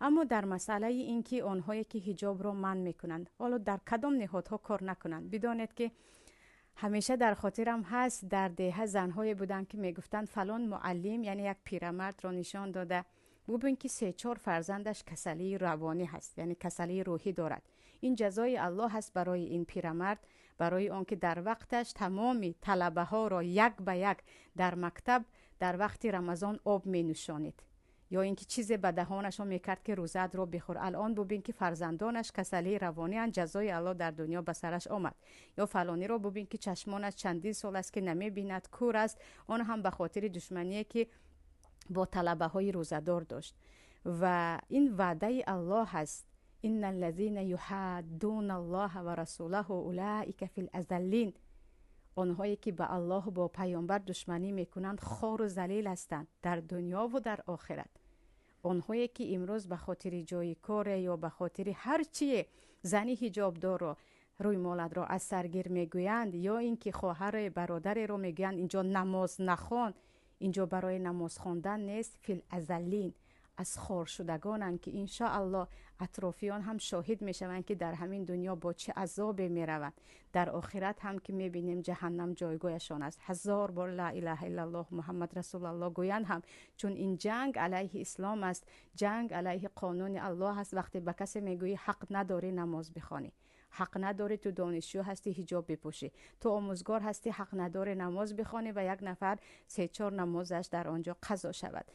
اما در مسئله این که آنهایی که حجاب را منع میکنند، حالا در کدام نهادها کار نکنند، بدانید که همیشه در خاطرم هست در دهه زنهایی بودن که میگفتند فلان معلم، یعنی یک پیرمرد را نشان داده ببین که 3-4 فرزندش کسلی روانی هست، یعنی کسلی روحی دارد. این جزای الله هست برای این پیرمرد، برای آنکه در وقتش تمام طلبه ها را یک به یک در مکتب در وقت رمضان آب می نوشانید، یا اینکه چیز به دهانش میکرد که روزت رو بخور. الان ببین که فرزندانش کسلی روانی ان، جزای الله در دنیا به سرش آمد. یا فلانی رو ببین که چشمانش چندین سال است که نمی بیند، کور است، آن هم به خاطر دشمنی که با طلبه های روزدار داشت. و این وعده الله هست، ان الذين يحادون الله و رسوله اولئک فی الاذلین. آنهایی که به الله و با پیامبر دشمنی میکنند خار و ذلیل هستند در دنیا و در آخرت. آنهایی که امروز به خاطر جای کار یا به خاطر هر چیه زنی حجاب دار روی مالت را از سرگیر میگویند، یا اینکه خواهر برادر رو میگویند اینجا نماز نخوان، اینجا برای نماز خواندن نیست، فی الاذلین، از خار شدگانند که ان شاء الله اطرافیان هم شاهد میشوند که در همین دنیا با چه عذابی میروند. در آخرت هم که میبینیم جهنم جایگاهشان است. 1000 بار لا اله الا الله محمد رسول الله گویند هم، چون این جنگ علیه اسلام است، جنگ علیه قانون الله است. وقتی به کسی میگویی حق نداری نماز بخوانی، حق نداری تو دانشجو هستی حجاب بپوشی، تو آموزگار هستی حق نداری نماز بخوانی و یک نفر 3-4 نمازش در آنجا قضا شود.